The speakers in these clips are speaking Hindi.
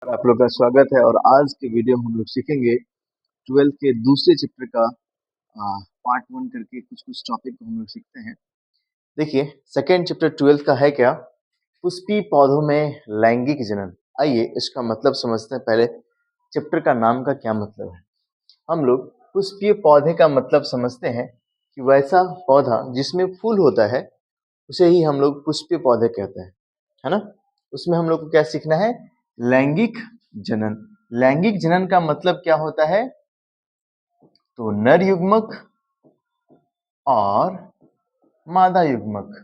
आप लोग का स्वागत है और आज के वीडियो में हम लोग सीखेंगे 12th के दूसरे चैप्टर का पार्ट 1 करके कुछ कुछ टॉपिक को हम लोग सीखते हैं। देखिए, सेकेंड चैप्टर 12th का है क्या? पुष्पीय पौधों में लैंगिक जनन। आइए इसका मतलब समझते हैं। पहले चैप्टर का नाम का क्या मतलब है। हम लोग पुष्पीय पौधे का मतलब समझते हैं कि वैसा पौधा जिसमें फूल होता है उसे ही हम लोग पुष्पीय पौधे कहते हैं, है ना। उसमें हम लोग को क्या सीखना है? लैंगिक जनन। लैंगिक जनन का मतलब क्या होता है? तो नर युग्मक और मादा युग्मक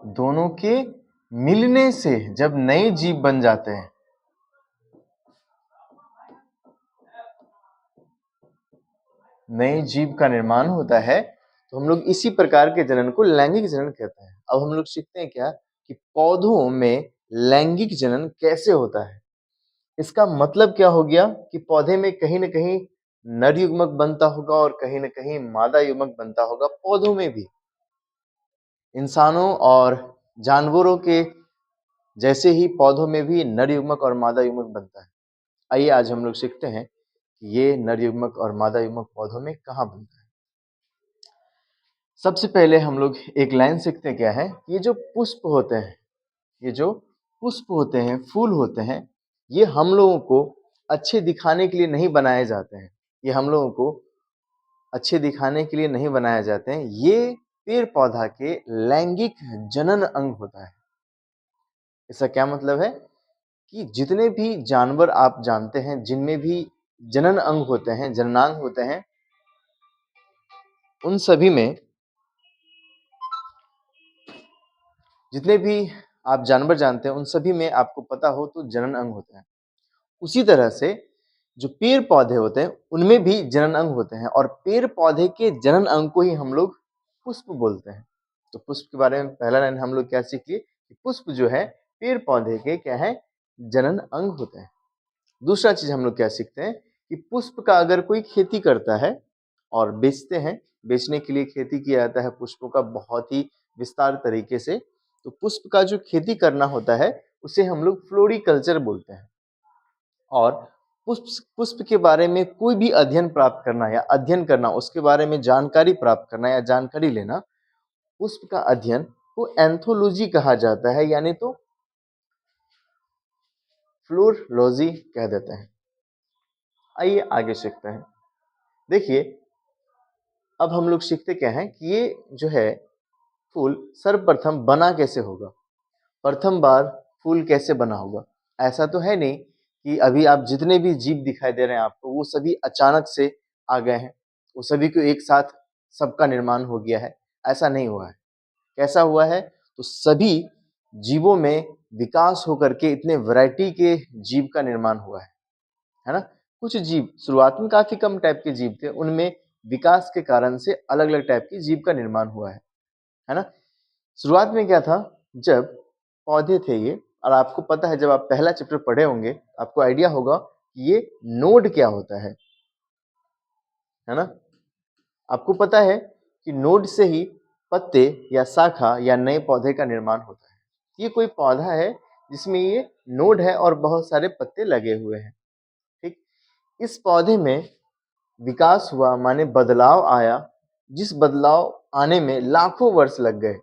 दोनों के मिलने से जब नए जीव बन जाते हैं, नए जीव का निर्माण होता है, तो हम लोग इसी प्रकार के जनन को लैंगिक जनन कहते हैं। अब हम लोग सीखते हैं क्या कि पौधों में लैंगिक जनन कैसे होता है। इसका मतलब क्या हो गया कि पौधे में कहीं न कहीं नर युग्मक बनता होगा और कहीं न कहीं मादा युग्मक बनता होगा। पौधों में भी इंसानों और जानवरों के जैसे ही पौधों में भी नर युग्मक और मादा युग्मक बनता है। आइए आज हम लोग सीखते हैं कि ये नर युग्मक और मादा युग्मक पौधों में कहाँ बनता है। सबसे पहले हम लोग एक लाइन सीखते हैं। क्या है? ये जो पुष्प होते हैं, ये जो पुष्प होते हैं, फूल होते हैं, ये हम लोगों को अच्छे दिखाने के लिए नहीं बनाए जाते हैं। ये हम लोगों को अच्छे दिखाने के लिए नहीं बनाए जाते हैं। ये पेड़ पौधा के लैंगिक जनन अंग होता है। इसका क्या मतलब है कि जितने भी जानवर आप जानते हैं, जिनमें भी जनन अंग होते हैं, जननांग होते हैं, उन सभी में जितने भी आप जानवर जानते हैं, उन सभी में आपको पता हो तो जनन अंग होते हैं। उसी तरह से जो पेड़ पौधे होते हैं, उनमें भी जनन अंग होते हैं और पेड़ पौधे के जनन अंग को ही हम लोग पुष्प बोलते हैं। तो पुष्प के बारे में पहला लाइन हम लोग क्या सीख लिए कि पुष्प जो है पेड़ पौधे के क्या है? जनन अंग होते हैं। दूसरा चीज हम लोग क्या सीखते हैं कि पुष्प का अगर कोई खेती करता है और बेचते हैं, बेचने के लिए खेती किया जाता है पुष्पों का बहुत ही विस्तार तरीके से, तो पुष्प का जो खेती करना होता है उसे हम लोग फ्लोरिकल्चर बोलते हैं। और पुष्प पुष्प के बारे में कोई भी अध्ययन प्राप्त करना या अध्ययन करना, उसके बारे में जानकारी प्राप्त करना या जानकारी लेना, पुष्प का अध्ययन को एंथोलॉजी कहा जाता है, यानी तो फ्लोरलॉजी कह देते हैं। आइए आगे सीखते हैं। देखिए, अब हम लोग सीखते क्या हैं कि ये जो है फूल सर्वप्रथम बना कैसे होगा, प्रथम बार फूल कैसे बना होगा। ऐसा तो है नहीं कि अभी आप जितने भी जीव दिखाई दे रहे हैं आपको, वो सभी अचानक से आ गए हैं, वो सभी को एक साथ सबका निर्माण हो गया है। ऐसा नहीं हुआ है। कैसा हुआ है? तो सभी जीवों में विकास होकर के इतने वैरायटी के जीव का निर्माण हुआ है ना। कुछ जीव शुरुआत में काफी कम टाइप के जीव थे, उनमें विकास के कारण से अलग अलग टाइप के जीव का निर्माण हुआ है ना। शुरुआत में क्या था, जब पौधे थे ये, और आपको पता है जब आप पहला चैप्टर पढ़े होंगे आपको आइडिया होगा कि ये नोड क्या होता है ना। आपको पता है कि नोड से ही पत्ते या शाखा या नए पौधे का निर्माण होता है। ये कोई पौधा है जिसमें ये नोड है और बहुत सारे पत्ते लगे हुए हैं। ठीक, इस पौधे में विकास हुआ माने बदलाव आया, जिस बदलाव आने में लाखों वर्ष लग गए,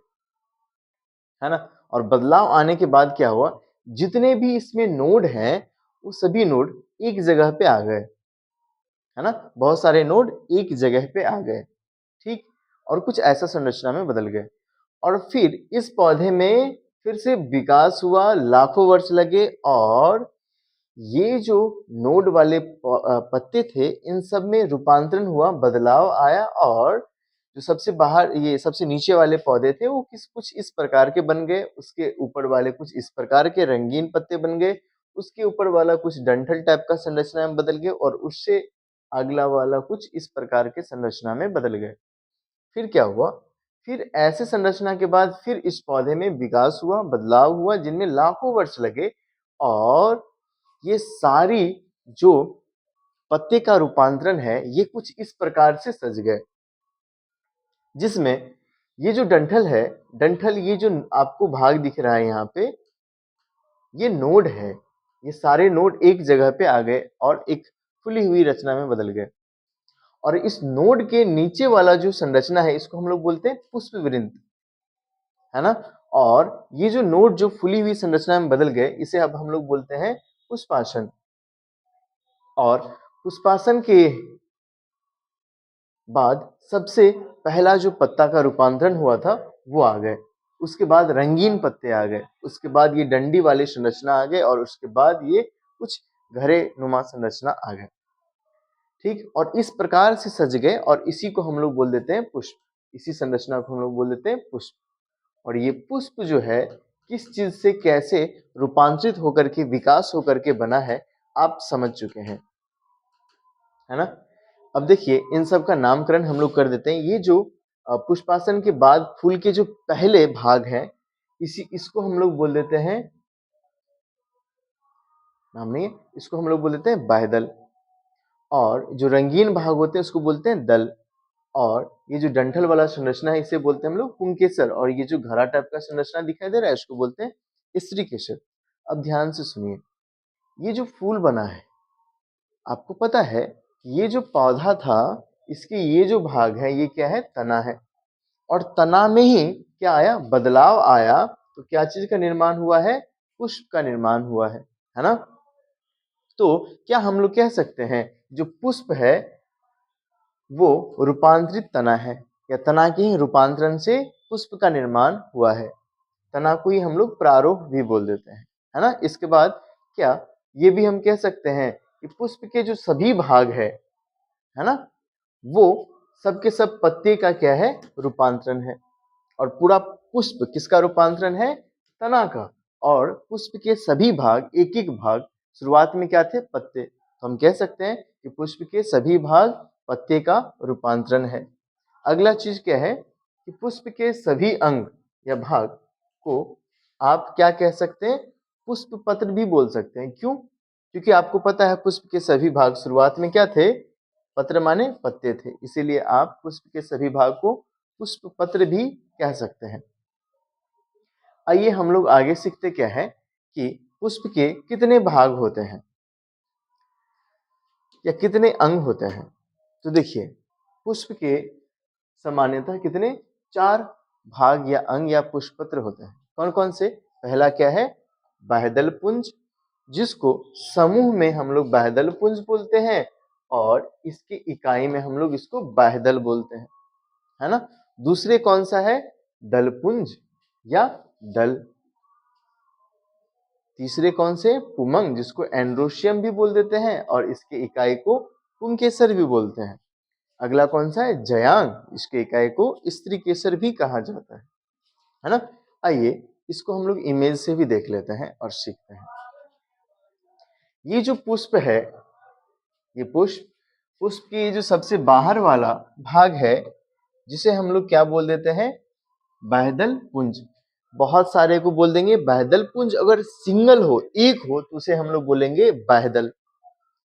है ना। और बदलाव आने के बाद क्या हुआ, जितने भी इसमें नोड हैं वो सभी नोड एक जगह पे आ गए, है ना। बहुत सारे नोड एक जगह पे आ गए, ठीक, और कुछ ऐसा संरचना में बदल गए। और फिर इस पौधे में फिर से विकास हुआ, लाखों वर्ष लगे, और ये जो नोड वाले पत्ते थे, इन सब में रूपांतरण हुआ, बदलाव आया, और जो सबसे बाहर ये सबसे नीचे वाले पौधे थे वो कुछ इस प्रकार के बन गए, उसके ऊपर वाले कुछ इस प्रकार के रंगीन पत्ते बन गए, उसके ऊपर वाला कुछ डंठल टाइप का संरचना में बदल गए, और उससे अगला वाला कुछ इस प्रकार के संरचना में बदल गए। फिर क्या हुआ, फिर ऐसे संरचना के बाद फिर इस पौधे में विकास हुआ, बदलाव हुआ, जिनमें लाखों वर्ष लगे, और ये सारी जो पत्ते का रूपांतरण है ये कुछ इस प्रकार से सज गए, जिसमें ये जो डंठल है, डंठल ये जो आपको भाग दिख रहा है यहाँ पे, ये नोड है, ये सारे नोड एक जगह पे आ गए और एक खुली हुई रचना में बदल गए। और इस नोड के नीचे वाला जो संरचना है इसको हम लोग बोलते हैं पुष्प वृंत, है ना। और ये जो नोड जो फुली हुई संरचना में बदल गए इसे अब हम लोग बोलते हैं पुष्पासन। और पुष्पासन के बाद सबसे पहला जो पत्ता का रूपांतरण हुआ था वो आ गए। उसके बाद रंगीन पत्ते आ गए, उसके बाद ये डंडी वाली संरचना आ गए और उसके बाद ये कुछ घरे नुमा संरचना आ गए। ठीक, और इस प्रकार से सज गए और इसी को हम लोग बोल देते हैं पुष्प। इसी संरचना को हम लोग बोल देते हैं पुष्प। और ये पुष्प जो है किस चीज से कैसे रूपांतरित होकर के विकास होकर के बना है आप समझ चुके हैं, है ना। अब देखिए इन सब का नामकरण हम लोग कर देते हैं। ये जो पुष्पासन के बाद फूल के जो पहले भाग हैं इसको हम लोग बोल देते हैं, नाम नहीं है, इसको हम लोग बोल देते हैं बाह्यदल। और जो रंगीन भाग होते हैं उसको बोलते हैं दल। और ये जो डंठल वाला संरचना है इसे बोलते हैं हम लोग पुंकेसर। और ये जो घड़ा टाइप का संरचना दिखाई दे रहा है इसको बोलते हैं स्त्रीकेसर। अब ध्यान से सुनिए, ये जो फूल बना है आपको पता है ये जो पौधा था इसके ये जो भाग है ये क्या है, तना है। और तना में ही क्या आया, बदलाव आया। तो क्या चीज का निर्माण हुआ है, पुष्प का निर्माण हुआ है ना। तो क्या हम लोग कह सकते हैं जो पुष्प है वो रूपांतरित तना है, या तना के ही रूपांतरण से पुष्प का निर्माण हुआ है। तना को ही हम लोग प्रारोह भी बोल देते हैं, है ना। इसके बाद क्या ये भी हम कह सकते हैं कि पुष्प के जो सभी भाग है ना, वो सबके सब पत्ते का क्या है, रूपांतरण है। और पूरा पुष्प किसका रूपांतरण है, तना का। और पुष्प के सभी भाग एक एक भाग शुरुआत में क्या थे, पत्ते। तो हम कह सकते हैं कि पुष्प के सभी भाग पत्ते का रूपांतरण है। अगला चीज क्या है कि पुष्प के सभी अंग या भाग को आप क्या कह सकते हैं, पुष्प पत्र भी बोल सकते हैं। क्यों, क्योंकि आपको पता है पुष्प के सभी भाग शुरुआत में क्या थे, पत्र माने पत्ते थे, इसीलिए आप पुष्प के सभी भाग को पुष्प पत्र भी कह सकते हैं। आइए हम लोग आगे सीखते क्या है कि पुष्प के कितने भाग होते हैं या कितने अंग होते हैं। तो देखिए पुष्प के सामान्यतः कितने, 4 भाग या अंग या पुष्पपत्र होते हैं। कौन कौन से, पहला क्या है, बाह्यदल पुंज, जिसको समूह में हम लोग बाह्यदल पुंज बोलते हैं। और इसकी इकाई में हम लोग इसको बाह्यदल बोलते हैं, है ना। दूसरे कौन सा है, दलपुंज या दल। तीसरे कौन से, पुमंग, जिसको एंड्रोशियम भी बोल देते हैं और इसके इकाई को पुंकेसर भी बोलते हैं। अगला कौन सा है, जयांग, इसके इकाई को स्त्री केसर भी कहा जाता है ना। आइए इसको हम लोग इमेज से भी देख लेते हैं और सीखते हैं। ये जो पुष्प है, ये पुष्प पुष्प की जो सबसे बाहर वाला भाग है जिसे हम लोग क्या बोल देते हैं, बाह्यदल पुंज। बहुत सारे को बोल देंगे बाह्यदल पुंज, अगर सिंगल हो, एक हो, तो उसे हम लोग बोलेंगे बाह्यदल।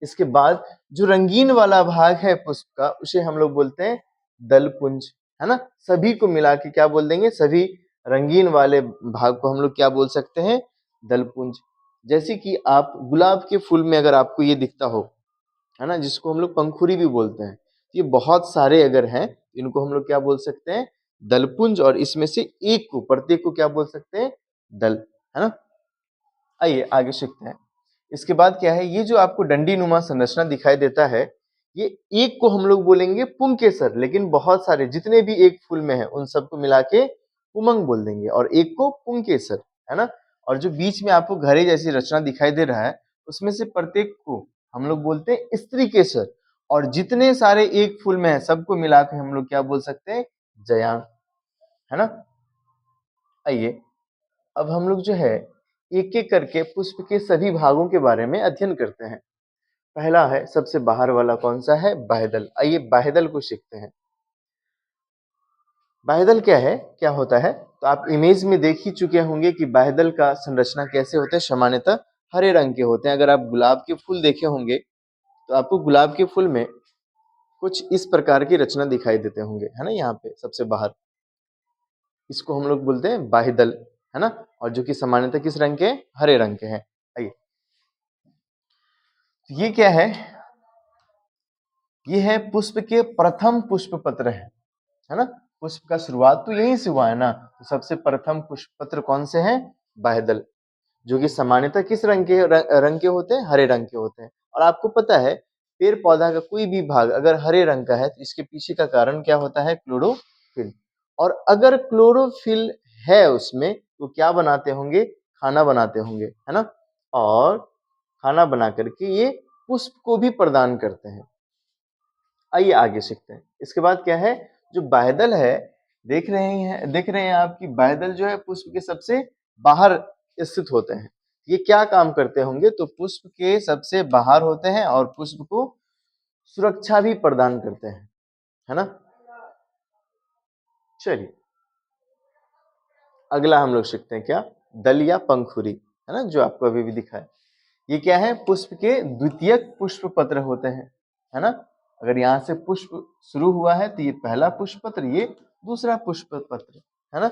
इसके बाद जो रंगीन वाला भाग है पुष्प का उसे हम लोग बोलते हैं दलपुंज, है ना। सभी को मिला के क्या बोल देंगे, सभी रंगीन वाले भाग को हम लोग क्या बोल सकते हैं, दलपुंज। जैसे कि आप गुलाब के फूल में अगर आपको ये दिखता हो, है ना, जिसको हम लोग पंखुड़ी भी बोलते हैं, ये बहुत सारे अगर हैं इनको हम लोग क्या बोल सकते हैं, दलपुंज। और इसमें से एक को, प्रत्येक को क्या बोल सकते हैं, दल, है ना। आइए आगे सीखते हैं। इसके बाद क्या है, ये जो आपको डंडी नुमा संरचना दिखाई देता है, ये एक को हम लोग बोलेंगे पुंकेसर, लेकिन बहुत सारे जितने भी एक फूल में है उन सबको मिला के पुमंग बोल देंगे, और एक को पुंकेसर, है ना। और जो बीच में आपको घड़े जैसी रचना दिखाई दे रहा है उसमें से प्रत्येक को हम लोग बोलते हैं स्त्री केसर। और जितने सारे एक फूल में है सबको मिला के हम लोग क्या बोल सकते हैं, जयांग, है ना। आइए अब हम लोग जो है एक एक करके पुष्प के सभी भागों के बारे में अध्ययन करते हैं। पहला है सबसे बाहर वाला, कौन सा है, बाह्यदल। आइए बाह्यदल को सीखते हैं। बाह्यदल क्या है, क्या होता है, तो आप इमेज में देख ही चुके होंगे कि बाह्यदल का संरचना कैसे होता है। सामान्यतः हरे रंग के होते हैं। अगर आप गुलाब के फूल देखे होंगे तो आपको गुलाब के फूल में कुछ इस प्रकार की रचना दिखाई देते होंगे, है ना। यहाँ पे सबसे बाहर इसको हम लोग बोलते हैं बाह्यदल। है ना, और जो कि सामान्यतः किस रंग के, हरे रंग के हैं। आइए, ये क्या है पुष्प के प्रथम पुष्प पत्र है ना। पुष्प का शुरुआत तो यहीं से हुआ है ना, तो सबसे प्रथम पुष्प पत्र कौन से हैं, बाह्यदल, जो कि सामान्यतः किस रंग के, रंग के होते हैं, हरे रंग के होते हैं। और आपको पता है पेड़ पौधा का कोई भी भाग अगर हरे रंग का है तो इसके पीछे का कारण क्या होता है, क्लोरोफिल। और अगर क्लोरोफिल है उसमें तो क्या बनाते होंगे, खाना बनाते होंगे, है ना। और खाना बना करके ये पुष्प को भी प्रदान करते हैं। आइए आगे सीखते हैं। इसके बाद क्या है, जो बाह्यदल है, देख रहे हैं आप कि बाह्यदल जो है पुष्प के सबसे बाहर स्थित होते हैं। ये क्या काम करते होंगे, तो पुष्प के सबसे बाहर होते हैं और पुष्प को सुरक्षा भी प्रदान करते हैं, है ना। चलिए अगला हम लोग सीखते हैं क्या, दल या पंखुड़ी, है ना, जो आपको अभी भी दिखा है। ये क्या है, पुष्प के द्वितीयक पुष्प पत्र होते हैं, है ना। अगर यहाँ से पुष्प शुरू हुआ है तो ये पहला पुष्प पत्र, ये दूसरा पुष्प पत्र, है ना।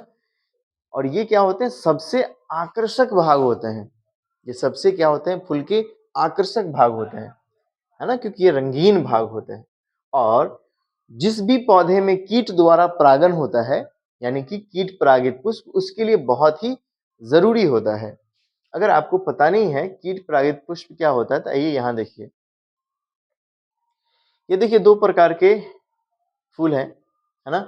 और ये क्या होते हैं, सबसे आकर्षक भाग होते हैं। ये सबसे क्या होते हैं, फूल के आकर्षक भाग होते हैं, है ना, क्योंकि ये रंगीन भाग होते हैं। और जिस भी पौधे में कीट द्वारा परागन होता है, यानी कि कीट परागित पुष्प, उसके लिए बहुत ही जरूरी होता है। अगर आपको पता नहीं है कीट परागित पुष्प क्या होता है तो आइए यहाँ देखिए। ये देखिए दो प्रकार के फूल हैं, है ना।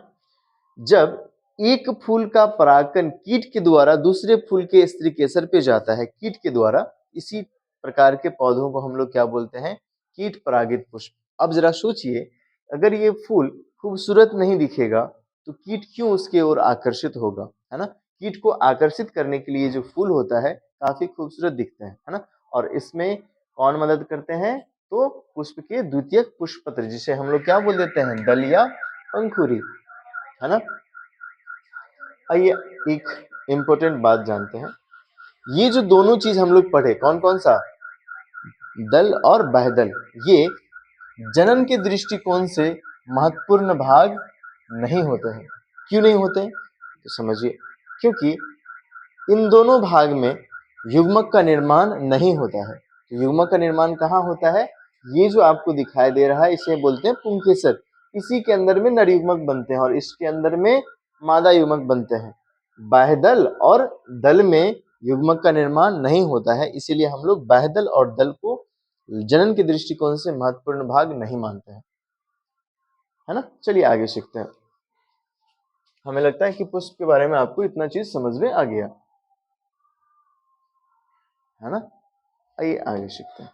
जब एक फूल का परागकण कीट के द्वारा दूसरे फूल के स्त्री केसर पे जाता है, कीट के द्वारा, इसी प्रकार के पौधों को हम लोग क्या बोलते हैं, कीट परागित पुष्प। अब जरा सोचिए, अगर ये फूल खूबसूरत नहीं दिखेगा तो कीट क्यों उसके ओर आकर्षित होगा, है ना। कीट को आकर्षित करने के लिए जो फूल होता है काफी खूबसूरत दिखते हैं, है ना। और इसमें कौन मदद करते हैं, तो पुष्प के द्वितीयक पुष्प पत्र, जिसे हम लोग क्या बोल देते हैं, दल या पंखुड़ी, है ना। आइए एक इम्पोर्टेंट बात जानते हैं। ये जो दोनों चीज हम लोग पढ़े, कौन कौन सा, दल और बाह्यदल, ये जनन के दृष्टिकोण से महत्वपूर्ण भाग नहीं होते हैं। क्यों नहीं होते, तो समझिए, क्योंकि इन दोनों भाग में युग्मक का निर्माण नहीं होता है। तो युग्मक का निर्माण कहाँ होता है, ये जो आपको दिखाई दे रहा है इसे बोलते हैं पुंकेसर। इसी के अंदर में नर युग्मक बनते हैं और इसके अंदर में मादा युग्मक बनते हैं। बाह्यदल और दल में युग्मक का निर्माण नहीं होता है, इसीलिए हम लोग बाह्यदल और दल को जनन के दृष्टिकोण से महत्वपूर्ण भाग नहीं मानते हैं, है ना। चलिए आगे सीखते हैं। हमें लगता है कि पुष्प के बारे में आपको इतना चीज समझ में आ गया, है ना। आइए आगे सीखते हैं।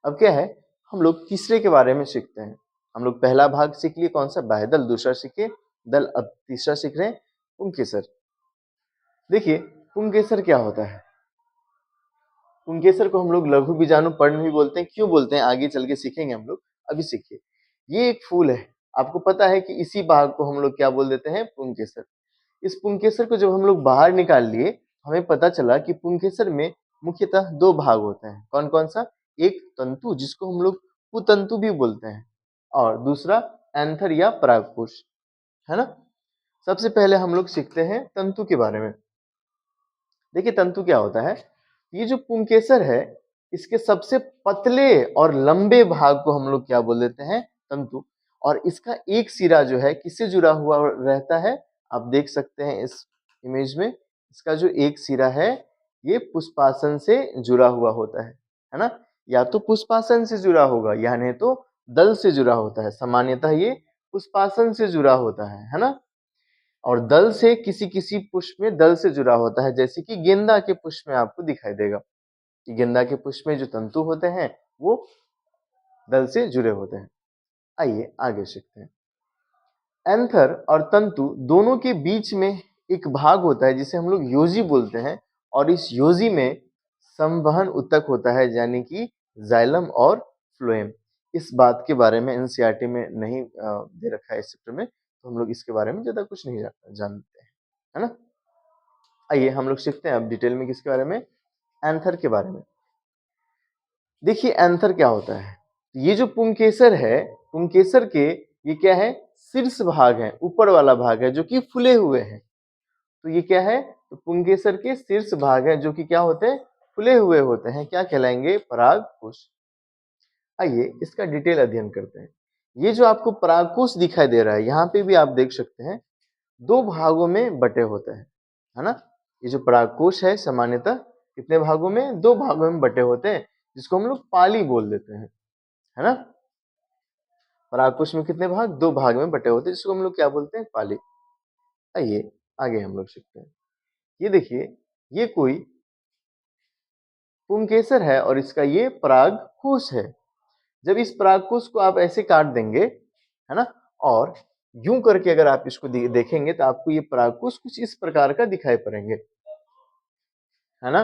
अब क्या है, हम लोग तीसरे के बारे में सीखते हैं। हम लोग पहला भाग सीख लिए कौन सा, बाह्यदल, दूसरा सीखे दल, अब तीसरा सीख रहे हैं पुंकेसर। देखिए पुंकेसर क्या होता है, पुंकेसर को हम लोग लघु बीजाणु पर्ण भी बोलते हैं। क्यों बोलते हैं, आगे चल के सीखेंगे हम लोग, अभी सीखिए। ये एक फूल है, आपको पता है कि इसी भाग को हम लोग क्या बोल देते हैं, पुंकेसर। इस पुंकेसर को जब हम लोग बाहर निकाल लिए, हमें पता चला कि पुंकेसर में मुख्यतः दो भाग होते हैं। कौन कौन सा, एक तंतु जिसको हम लोग पुतंतु भी बोलते हैं, और दूसरा एंथर या परागकोश, है ना। सबसे पहले हम लोग सीखते हैं तंतु के बारे में। देखिए तंतु क्या होता है, ये जो पुंकेसर है इसके सबसे पतले और लंबे भाग को हम लोग क्या बोल देते हैं, तंतु। और इसका एक सिरा जो है किससे जुड़ा हुआ रहता है, आप देख सकते हैं इस इमेज में, इसका जो एक सिरा है ये पुष्पासन से जुड़ा हुआ होता है ना। या तो पुष्पासन से जुड़ा होगा या नहीं तो दल से जुड़ा होता है। सामान्यतः ये पुष्पासन से जुड़ा होता है ना। और दल से किसी किसी पुष्प में दल से जुड़ा होता है, जैसे कि गेंदा के पुष्प में आपको दिखाई देगा कि गेंदा के पुष्प में जो तंतु होते हैं वो दल से जुड़े होते हैं। आइए आगे सीखते हैं। एंथर और तंतु दोनों के बीच में एक भाग होता है जिसे हम लोग योजी बोलते हैं, और इस योजी में संवहन ऊतक होता है, यानी कि जाइलम और फ्लोएम। इस बात के बारे में एनसीईआरटी में नहीं दे रखा है इस चैप्टर में, तो हम लोग इसके बारे में ज्यादा कुछ नहीं जानते हैं, है ना। आइए हम लोग सीखते हैं अब डिटेल में किसके बारे में, एंथर के बारे में। देखिए एंथर क्या होता है, ये जो पुंकेसर है, पुंकेसर के ये क्या है, शीर्ष भाग है, ऊपर वाला भाग है जो कि फूले हुए हैं। तो ये क्या है, तो पुंकेसर के शीर्ष भाग है जो कि क्या होते हैं, खुले हुए होते हैं, क्या कहलाएंगे, परागकोश। आइए इसका डिटेल अध्ययन करते हैं। ये जो आपको परागकोश दिखाई दे रहा है, यहाँ पे भी आप देख सकते हैं दो भागों में बटे होते हैं, है ना। ये जो परागकोश है सामान्यतः कितने भागों में, दो भागों में बटे होते हैं, जिसको हम लोग पाली बोल देते हैं, है ना। परागकोश में कितने भाग, दो भाग में बटे होते हैं, जिसको हम लोग क्या बोलते हैं, पाली। आइए आगे हम लोग सीखते हैं। ये देखिए, ये कोई पुंकेसर है और इसका ये परागकोश है। जब इस परागकोश को आप ऐसे काट देंगे, है ना, और यूं करके अगर आप इसको देखेंगे तो आपको ये परागकोश कुछ इस प्रकार का दिखाई पड़ेंगे, है ना।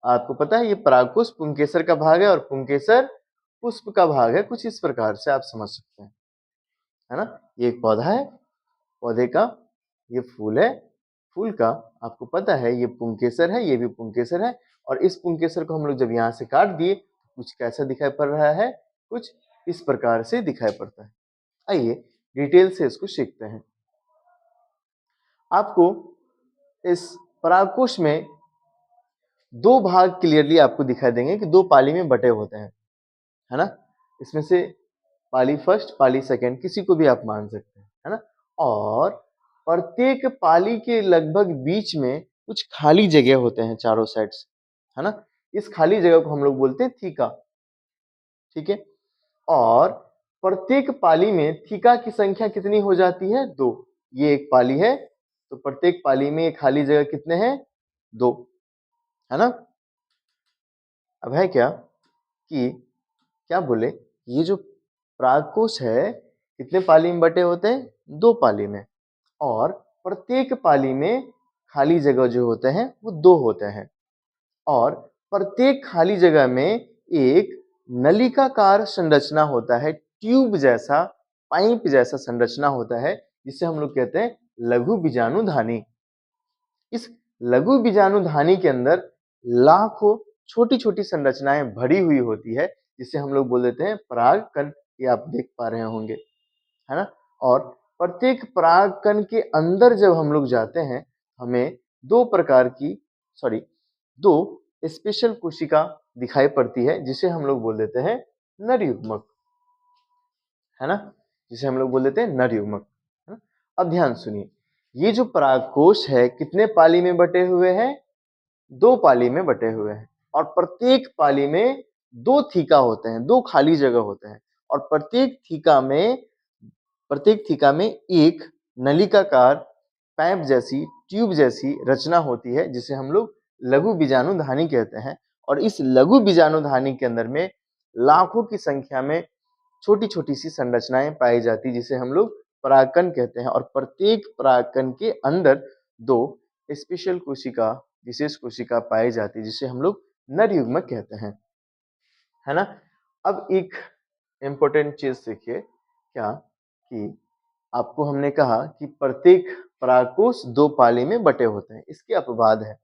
आपको पता है ये परागकोश पुंकेसर का भाग है और पुंकेसर पुष्प का भाग है, कुछ इस प्रकार से आप समझ सकते हैं, है ना। ये एक पौधा है, पौधे का ये फूल है, फूल का आपको पता है ये पुंकेसर है, ये भी पुंकेसर है, और इस पुंकेसर को हम लोग जब यहाँ से काट दिए, कुछ कैसा दिखाई पड़ रहा है, कुछ इस प्रकार से दिखाई पड़ता है। आइए डिटेल से इसको सीखते हैं। आपको इस परागकोश में दो भाग क्लियरली आपको दिखाई देंगे कि दो पाली में बटे होते हैं, है ना। इसमें से पाली फर्स्ट, पाली सेकंड, किसी को भी आप मान सकते हैं, है ना। और प्रत्येक पाली के लगभग बीच में कुछ खाली जगह होते हैं चारों साइड से, है ना। इस खाली जगह को हम लोग बोलते हैं थीका, ठीक है। और प्रत्येक पाली में थीका की संख्या कितनी हो जाती है, दो। ये एक पाली है तो प्रत्येक पाली में खाली जगह कितने हैं, दो, है ना। अब है क्या कि क्या बोले, ये जो परागकोश है कितने पाली में बटे होते हैं, दो पाली में, और प्रत्येक पाली में खाली जगह जो होते हैं वो दो होते हैं, और प्रत्येक खाली जगह में एक नलिकाकार संरचना होता है, ट्यूब जैसा, पाइप जैसा संरचना होता है, जिसे हम लोग कहते हैं लघु बीजाणुधानी। इस लघु बीजाणुधानी के अंदर लाखों छोटी छोटी संरचनाएं भरी हुई होती है, जिसे हम लोग बोल देते हैं परागकण। ये आप देख पा रहे होंगे, है ना। और प्रत्येक परागकण के अंदर जब हम लोग जाते हैं, हमें दो प्रकार की दो स्पेशल कोशिका दिखाई पड़ती है, जिसे हम लोग बोल देते हैं नर युग्मक, है ना, जिसे हम लोग बोल देते हैं नर युग्मक, है ना। अब ध्यान सुनिए, ये जो परागकोश है कितने पाली में बटे हुए हैं, दो पाली में बटे हुए हैं, और प्रत्येक पाली में दो थीका होते हैं, दो खाली जगह होते हैं, और प्रत्येक थीका में एक नलिकाकार पाइप जैसी, ट्यूब जैसी रचना होती है, जिसे हम लोग लघु बीजाणुधानी कहते हैं। और इस लघु बीजाणुधानी के अंदर में लाखों की संख्या में छोटी छोटी सी संरचनाएं पाई जाती, जिसे हम लोग परागकण कहते हैं। और प्रत्येक परागकण के अंदर दो स्पेशल कोशिका, विशेष कोशिका पाई जाती, जिसे हम लोग नर युग्मक कहते हैं, है ना। अब एक इंपॉर्टेंट चीज सीखिए, क्या कि आपको हमने कहा कि प्रत्येक परागकोश दो पाली में बटे होते हैं, इसके अपवाद है।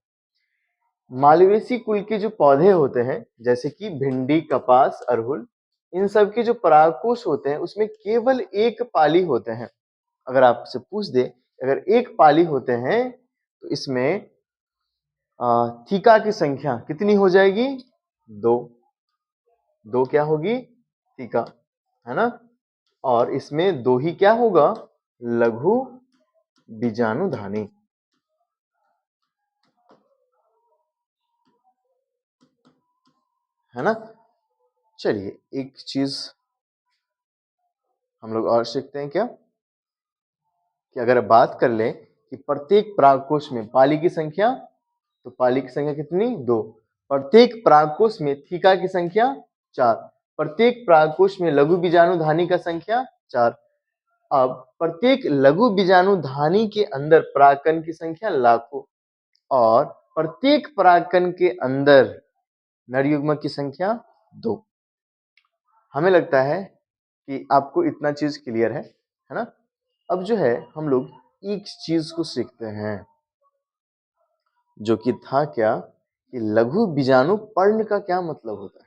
मालवेसी कुल के जो पौधे होते हैं, जैसे कि भिंडी, कपास, अरहुल, इन सब के जो परागकोश होते हैं उसमें केवल एक पाली होते हैं। अगर आपसे पूछ दे, अगर एक पाली होते हैं तो इसमें थीका की संख्या कितनी हो जाएगी, दो। दो क्या होगी, थीका, है ना। और इसमें दो ही क्या होगा, लघु बीजाणुधानी, है ना। चलिए एक चीज हम लोग और सीखते हैं, क्या कि अगर बात कर लें कि प्रत्येक परागकोश में पाली की संख्या, तो पाली की संख्या कितनी, दो। प्रत्येक परागकोश में थीका की संख्या, चार। प्रत्येक परागकोश में लघु बीजाणुधानी का संख्या, चार। अब प्रत्येक लघु बीजाणुधानी के अंदर परागकण की संख्या लाखों, और प्रत्येक परागकण के अंदर नर युग्मक की संख्या, दो। हमें लगता है कि आपको इतना चीज क्लियर है ना। अब जो है हम लोग एक चीज को सीखते हैं, जो कि था क्या कि लघु बीजाणु पर्ण का क्या मतलब होता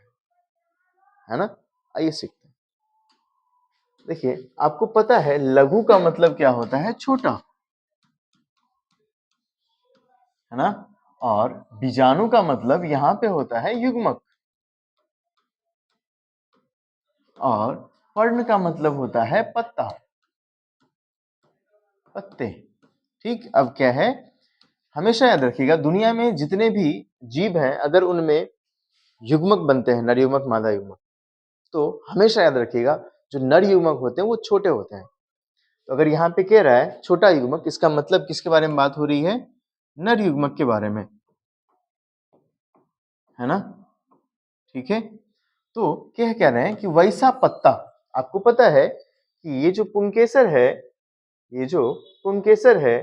है ना। आइए सीखते हैं। देखिए आपको पता है लघु का मतलब क्या होता है, छोटा, है ना। और बीजाणु का मतलब यहां पे होता है युग्मक, और पर्ण का मतलब होता है पत्ता, पत्ते। ठीक, अब क्या है, हमेशा याद रखिएगा दुनिया में जितने भी जीव हैं अगर उनमें युग्मक बनते हैं, नर युग्मक मादा युग्मक, तो हमेशा याद रखिएगा जो नर युग्मक होते हैं वो छोटे होते हैं। तो अगर यहाँ पे कह रहा है छोटा युग्मक, इसका मतलब किसके बारे में बात हो रही है, नर युग्मक के बारे में, है ना। ठीक है, तो कह रहे हैं कि वैसा पत्ता, आपको पता है कि ये जो पुंकेसर है, ये जो पुंकेसर है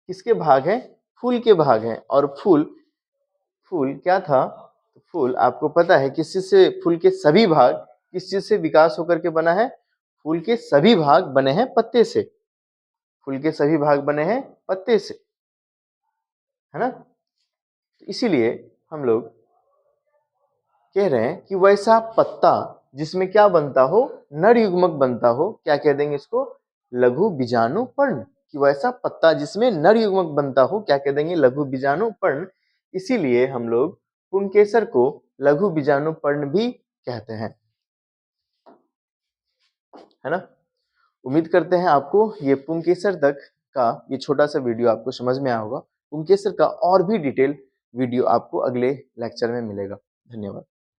किसके भाग है, फूल के भाग है। और फूल, फूल क्या था, फूल आपको पता है किस चीज से, फूल के सभी भाग किस चीज से विकास होकर के बना है, फूल के सभी भाग बने हैं पत्ते से, फूल के सभी भाग बने हैं पत्ते से, है ना। इसीलिए हम लोग कह रहे हैं कि वैसा पत्ता जिसमें क्या बनता हो, नर युग्मक बनता हो, क्या कह देंगे इसको, लघु बीजाणु पर्ण। कि वैसा पत्ता जिसमें नर युग्मक बनता हो, क्या कह देंगे, लघु बीजाणु पर्ण। इसीलिए हम लोग पुंकेसर को लघु बीजाणु पर्ण भी कहते हैं, है ना। उम्मीद करते हैं आपको ये पुंकेसर तक का ये छोटा सा वीडियो आपको समझ में आया होगा। पुंकेसर का और भी डिटेल वीडियो आपको अगले लेक्चर में मिलेगा। धन्यवाद।